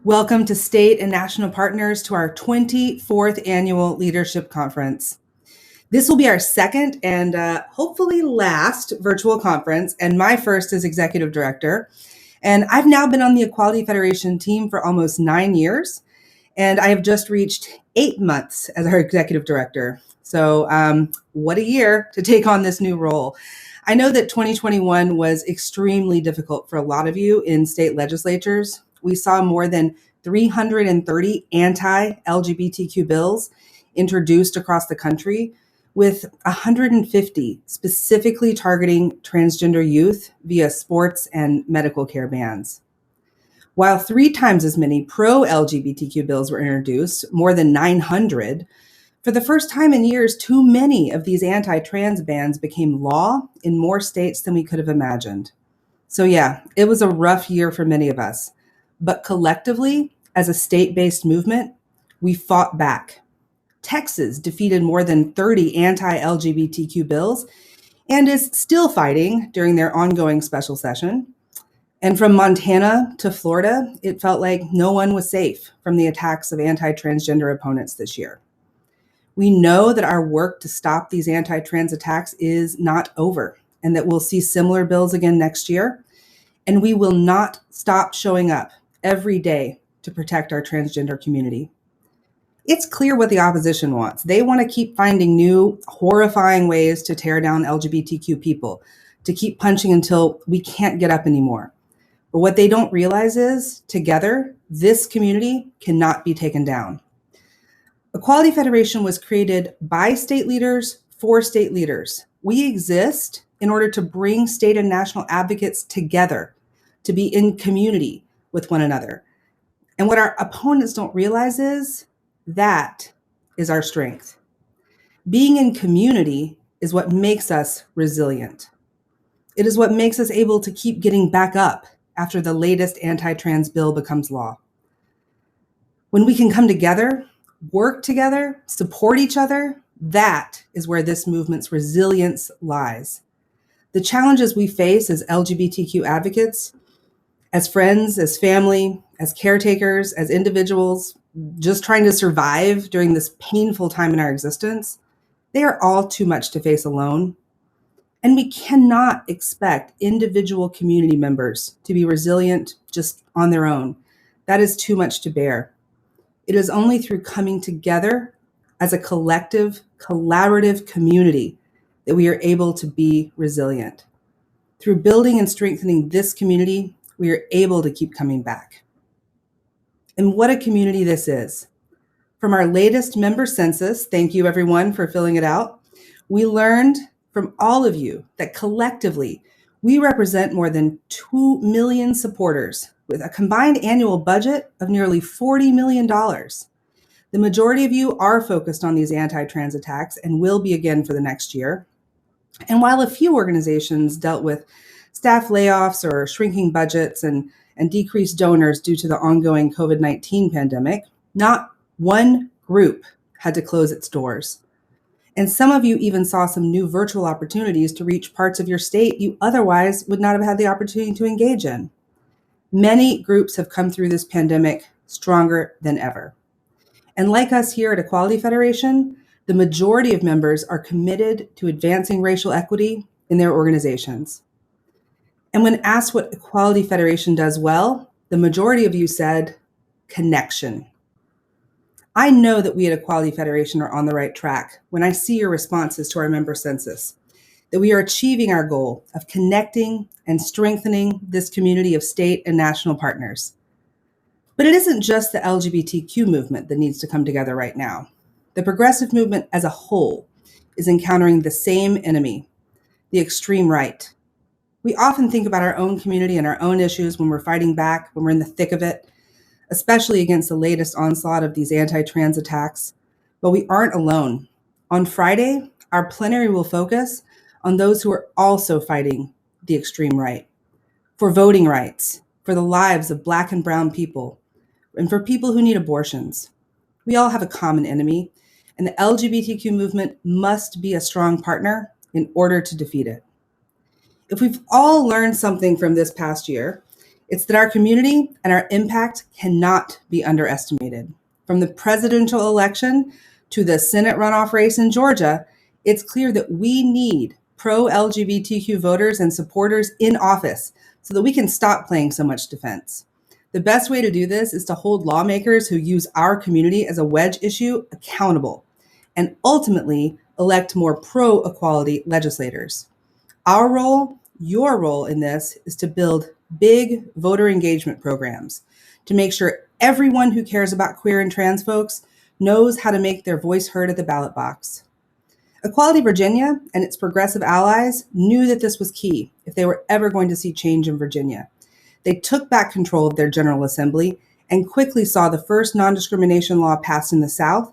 Welcome to state and national partners to our 24th annual leadership conference. This will be our second and hopefully last virtual conference, and my first as executive director. And I've now been on the Equality Federation team for almost 9 years, and I have just reached 8 months as our executive director. So what a year to take on this new role. I know that 2021 was extremely difficult for a lot of you in state legislatures. We saw more than 330 anti-LGBTQ bills introduced across the country, with 150 specifically targeting transgender youth via sports and medical care bans. While 3 times as many pro-LGBTQ bills were introduced, more than 900, for the first time in years, too many of these anti-trans bans became law in more states than we could have imagined. So yeah, it was a rough year for many of us. But collectively, as a state-based movement, we fought back. Texas defeated more than 30 anti-LGBTQ bills and is still fighting during their ongoing special session. And from Montana to Florida, it felt like no one was safe from the attacks of anti-transgender opponents this year. We know that our work to stop these anti-trans attacks is not over, and that we'll see similar bills again next year. And we will not stop showing up every day to protect our transgender community. It's clear what the opposition wants. They want to keep finding new, horrifying ways to tear down LGBTQ people, to keep punching until we can't get up anymore. But what they don't realize is, together, this community cannot be taken down. Equality Federation was created by state leaders for state leaders. We exist in order to bring state and national advocates together, to be in community with one another. And what our opponents don't realize is that is our strength. Being in community is what makes us resilient. It is what makes us able to keep getting back up after the latest anti-trans bill becomes law. When we can come together, work together, support each other, that is where this movement's resilience lies. The challenges we face as LGBTQ advocates, as friends, as family, as caretakers, as individuals, just trying to survive during this painful time in our existence, they are all too much to face alone. And we cannot expect individual community members to be resilient just on their own. That is too much to bear. It is only through coming together as a collective, collaborative community that we are able to be resilient. Through building and strengthening this community, we are able to keep coming back. And what a community this is. From our latest member census, thank you everyone for filling it out, we learned from all of you that collectively, we represent more than 2 million supporters with a combined annual budget of nearly $40 million. The majority of you are focused on these anti-trans attacks and will be again for the next year. And while a few organizations dealt with staff layoffs or shrinking budgets and decreased donors due to the ongoing COVID-19 pandemic, not one group had to close its doors. And some of you even saw some new virtual opportunities to reach parts of your state you otherwise would not have had the opportunity to engage in. Many groups have come through this pandemic stronger than ever. And like us here at Equality Federation, the majority of members are committed to advancing racial equity in their organizations. And when asked what Equality Federation does well, the majority of you said, connection. I know that we at Equality Federation are on the right track when I see your responses to our member census, that we are achieving our goal of connecting and strengthening this community of state and national partners. But it isn't just the LGBTQ movement that needs to come together right now. The progressive movement as a whole is encountering the same enemy, the extreme right. We often think about our own community and our own issues when we're fighting back, when we're in the thick of it, especially against the latest onslaught of these anti-trans attacks. But we aren't alone. On Friday, our plenary will focus on those who are also fighting the extreme right, for voting rights, for the lives of Black and brown people, and for people who need abortions. We all have a common enemy, and the LGBTQ movement must be a strong partner in order to defeat it. If we've all learned something from this past year, It's that our community and our impact cannot be underestimated. From the presidential election to the Senate runoff race in Georgia, it's clear that we need pro-LGBTQ voters and supporters in office so that we can stop playing so much defense. The best way to do this is to hold lawmakers who use our community as a wedge issue accountable and ultimately elect more pro-equality legislators. Our role, your role in this, is to build big voter engagement programs to make sure everyone who cares about queer and trans folks knows how to make their voice heard at the ballot box. Equality Virginia and its progressive allies knew that this was key if they were ever going to see change in Virginia. They took back control of their General Assembly and quickly saw the first non-discrimination law passed in the South,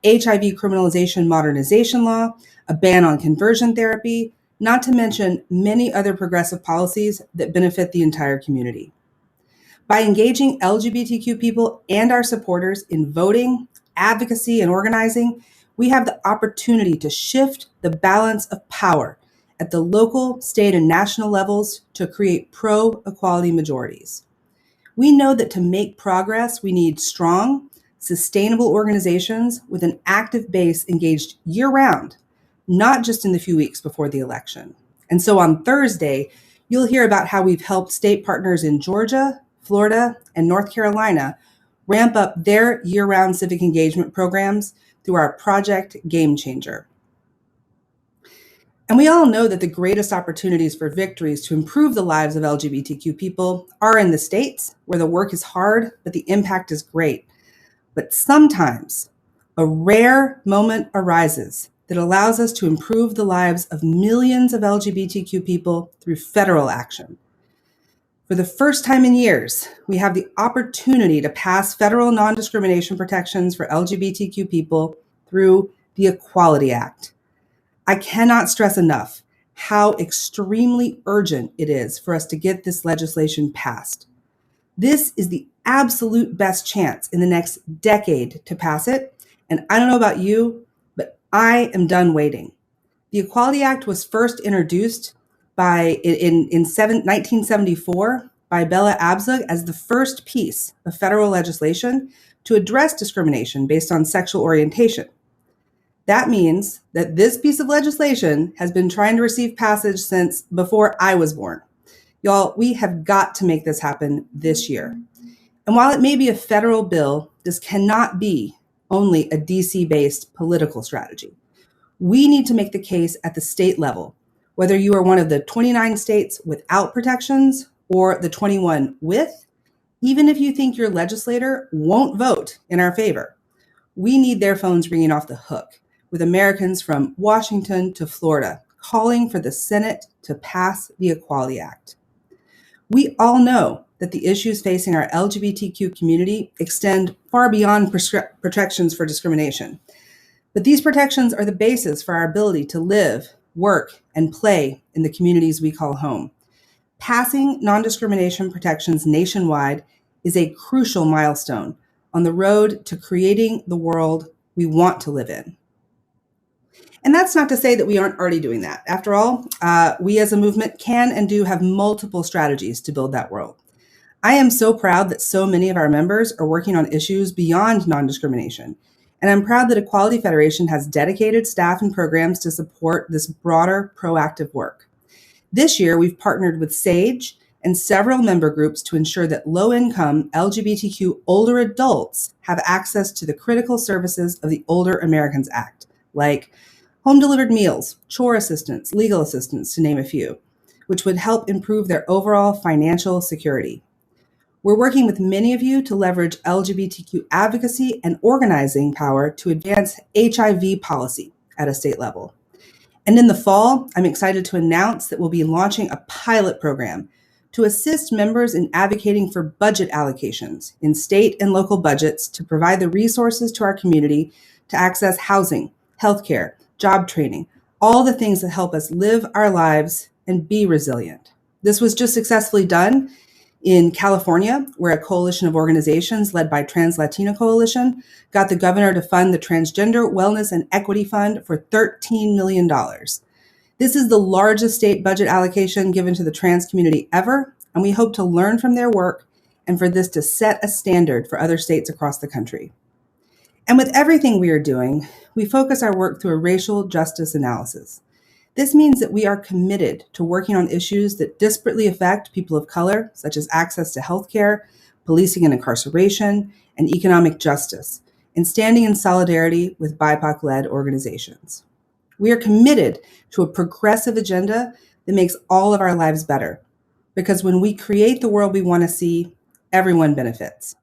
HIV criminalization modernization law, a ban on conversion therapy, not to mention many other progressive policies that benefit the entire community. By engaging LGBTQ people and our supporters in voting, advocacy, and organizing, we have the opportunity to shift the balance of power at the local, state, and national levels to create pro-equality majorities. We know that to make progress, we need strong, sustainable organizations with an active base engaged year-round, not just in the few weeks before the election. And so on Thursday, you'll hear about how we've helped state partners in Georgia, Florida, and North Carolina ramp up their year-round civic engagement programs through our Project Game Changer. And we all know that the greatest opportunities for victories to improve the lives of LGBTQ people are in the states where the work is hard, but the impact is great. But sometimes a rare moment arises that allows us to improve the lives of millions of LGBTQ people through federal action. For the first time in years, we have the opportunity to pass federal non-discrimination protections for LGBTQ people through the Equality Act. I cannot stress enough how extremely urgent it is for us to get this legislation passed. This is the absolute best chance in the next decade to pass it, and I don't know about you, but I am done waiting. The Equality Act was first introduced in 1974 by Bella Abzug as the first piece of federal legislation to address discrimination based on sexual orientation. That means that this piece of legislation has been trying to receive passage since before I was born. Y'all, we have got to make this happen this year. And while it may be a federal bill, this cannot be only a DC-based political strategy. We need to make the case at the state level, whether you are one of the 29 states without protections or the 21 with, even if you think your legislator won't vote in our favor. We need their phones ringing off the hook, with Americans from Washington to Florida calling for the Senate to pass the Equality Act. We all know that the issues facing our LGBTQ community extend far beyond protections for discrimination. But these protections are the basis for our ability to live, work, and play in the communities we call home. Passing non-discrimination protections nationwide is a crucial milestone on the road to creating the world we want to live in. And that's not to say that we aren't already doing that. After all, we as a movement can and do have multiple strategies to build that world. I am so proud that so many of our members are working on issues beyond non-discrimination. And I'm proud that Equality Federation has dedicated staff and programs to support this broader, proactive work. This year, we've partnered with SAGE and several member groups to ensure that low-income LGBTQ older adults have access to the critical services of the Older Americans Act, like home-delivered meals, chore assistance, legal assistance, to name a few, which would help improve their overall financial security. We're working with many of you to leverage LGBTQ advocacy and organizing power to advance HIV policy at a state level. And in the fall, I'm excited to announce that we'll be launching a pilot program to assist members in advocating for budget allocations in state and local budgets to provide the resources to our community to access housing, healthcare, job training, all the things that help us live our lives and be resilient. This was just successfully done in California, where a coalition of organizations led by Trans Latina Coalition got the governor to fund the Transgender Wellness and Equity Fund for $13 million. This is the largest state budget allocation given to the trans community ever, and we hope to learn from their work and for this to set a standard for other states across the country. And with everything we are doing, we focus our work through a racial justice analysis. This means that we are committed to working on issues that disparately affect people of color, such as access to healthcare, policing and incarceration, and economic justice, and standing in solidarity with BIPOC-led organizations. We are committed to a progressive agenda that makes all of our lives better, because when we create the world we want to see, everyone benefits.